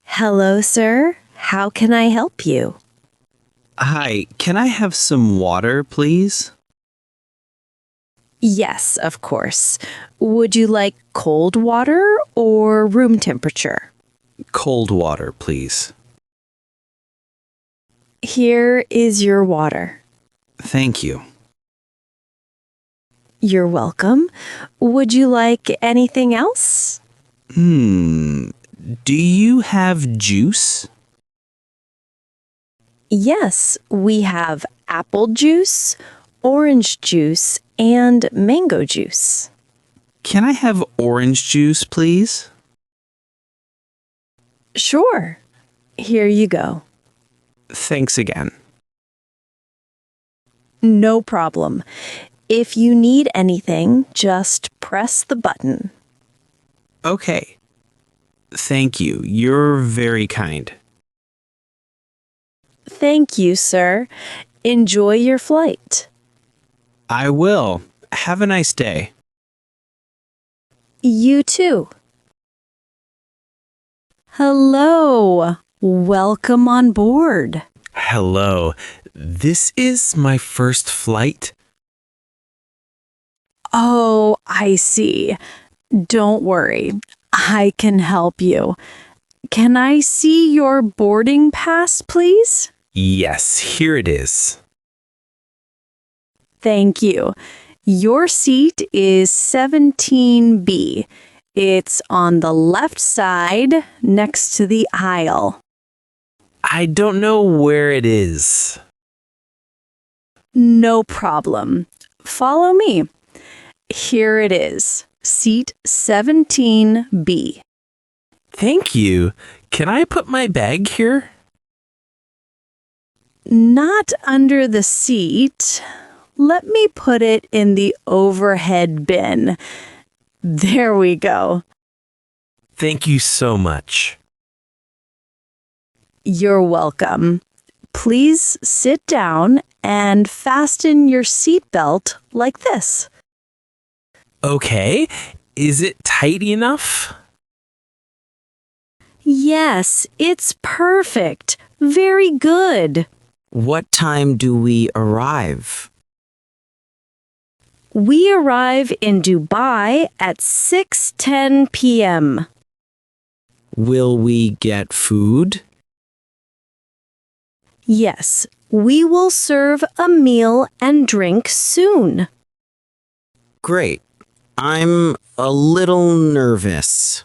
Hello, sir. How can I help you? Hi, can I have some water, please? Yes, of course. Would you like cold water or room temperature? Cold water, please. Here is your water. Thank you. You're welcome. Would you like anything else? Do you have juice? Yes, we have apple juice, orange juice, and mango juice. Can I have orange juice, please? Sure. Here you go. Thanks again. No problem. If you need anything, just press the button. Okay. Thank you. You're very kind. Thank you, sir. Enjoy your flight. I will. Have a nice day. You too. Hello. Welcome on board. Hello. This is my first flight. Oh, I see. Don't worry. I can help you. Can I see your boarding pass, please? Yes, here it is. Thank you. Your seat is 17B. It's on the left side next to the aisle. I don't know where it is. No problem. Follow me. Here it is. Seat 17B. Thank you. Can I put my bag here? Not under the seat. Let me put it in the overhead bin. There we go. Thank you so much. You're welcome. Please sit down and fasten your seatbelt like this. Okay. Is it tight enough? Yes, it's perfect. Very good. What time do we arrive? We arrive in Dubai at 6:10 p.m. Will we get food? Yes, we will serve a meal and drink soon. Great. I'm a little nervous.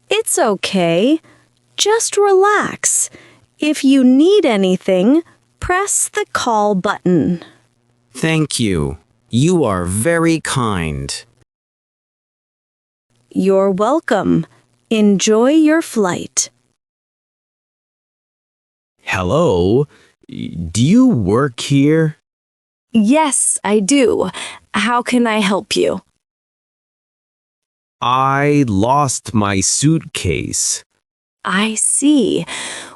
It's okay. Just relax. If you need anything, press the call button. Thank you. You are very kind. You're welcome. Enjoy your flight. Hello? Do you work here? Yes, I do. How can I help you? I lost my suitcase. I see.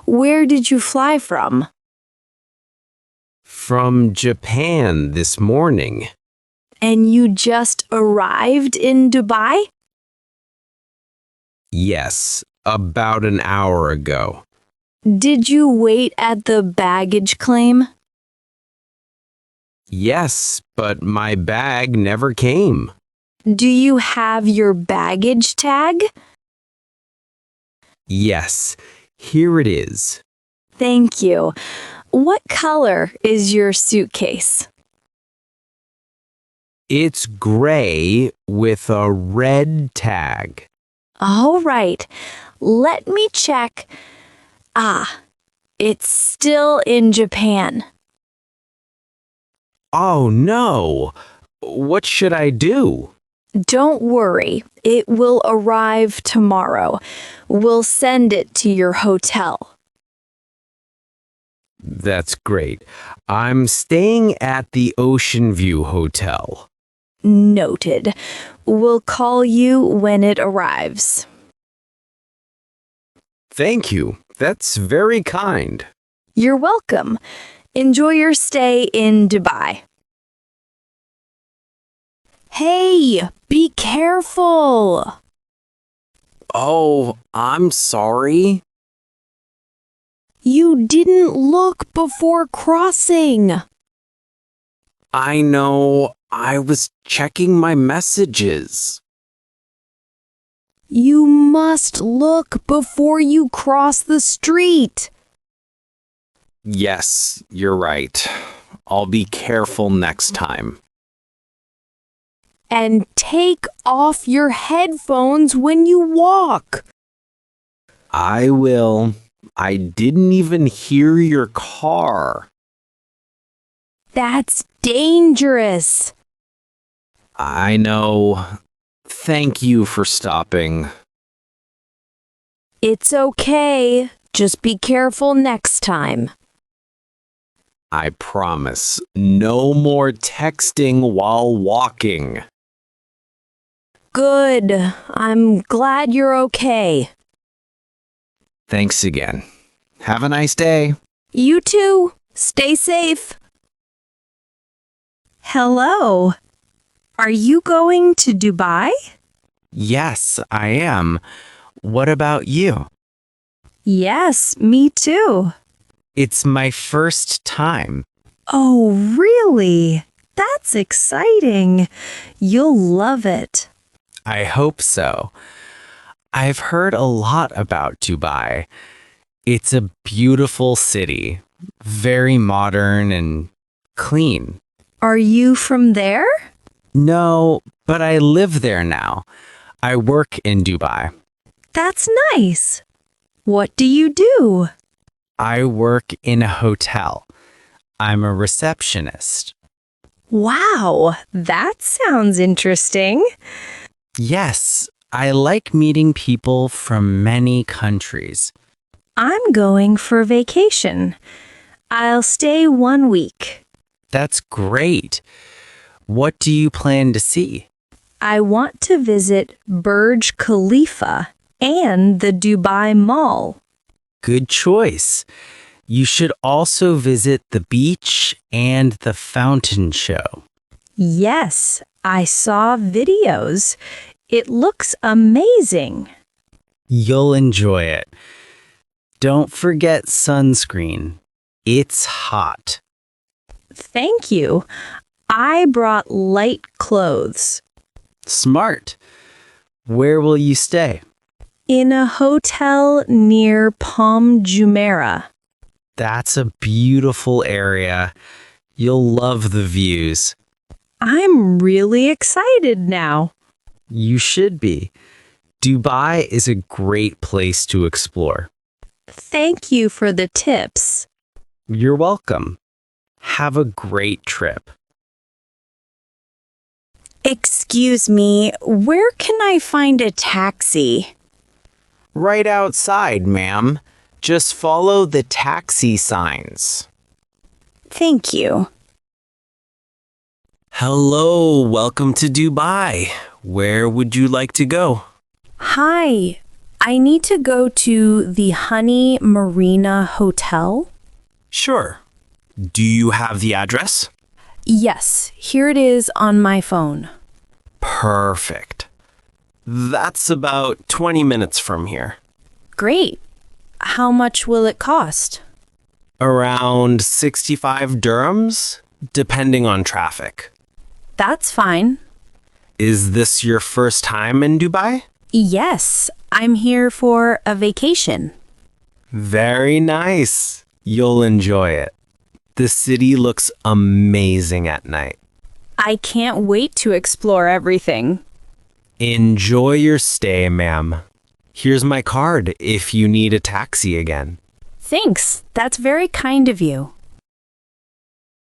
Where did you fly from? From Japan this morning. And you just arrived in Dubai? Yes, about an hour ago. Did you wait at the baggage claim? Yes, but my bag never came. Do you have your baggage tag? Yes, here it is. Thank you. What color is your suitcase? It's gray with a red tag. All right. Let me check. It's still in Japan. Oh no! What should I do? Don't worry. It will arrive tomorrow. We'll send it to your hotel. That's great. I'm staying at the Ocean View Hotel. Noted. We'll call you when it arrives. Thank you. That's very kind. You're welcome. Enjoy your stay in Dubai. Hey, be careful. Oh, I'm sorry. You didn't look before crossing. I know. I was checking my messages. You must look before you cross the street. Yes, you're right. I'll be careful next time. And take off your headphones when you walk. I will. I didn't even hear your car. That's dangerous. I know. Thank you for stopping. It's okay. Just be careful next time. I promise. No more texting while walking. Good. I'm glad you're okay. Thanks again. Have a nice day. You too. Stay safe. Hello. Are you going to Dubai? Yes, I am. What about you? Yes, me too. It's my first time. Oh, really? That's exciting. You'll love it. I hope so. I've heard a lot about Dubai. It's a beautiful city, very modern and clean. Are you from there? No, but I live there now. I work in Dubai. That's nice. What do you do? I work in a hotel. I'm a receptionist. Wow, that sounds interesting. Yes, I like meeting people from many countries. I'm going for vacation. I'll stay 1 week. That's great. What do you plan to see? I want to visit Burj Khalifa and the Dubai Mall. Good choice. You should also visit the beach and the fountain show. Yes, I saw videos. It looks amazing. You'll enjoy it. Don't forget sunscreen. It's hot. Thank you. I brought light clothes. Smart. Where will you stay? In a hotel near Palm Jumeirah. That's a beautiful area. You'll love the views. I'm really excited now. You should be. Dubai is a great place to explore. Thank you for the tips. You're welcome. Have a great trip. Excuse me, where can I find a taxi? Right outside, ma'am. Just follow the taxi signs. Thank you. Hello, welcome to Dubai. Where would you like to go? Hi, I need to go to the Honey Marina Hotel. Sure. Do you have the address? Yes, here it is on my phone. Perfect. That's about 20 minutes from here. Great. How much will it cost? Around 65 dirhams, depending on traffic. That's fine. Is this your first time in Dubai? Yes, I'm here for a vacation. Very nice. You'll enjoy it. The city looks amazing at night. I can't wait to explore everything. Enjoy your stay, ma'am. Here's my card if you need a taxi again. Thanks, that's very kind of you.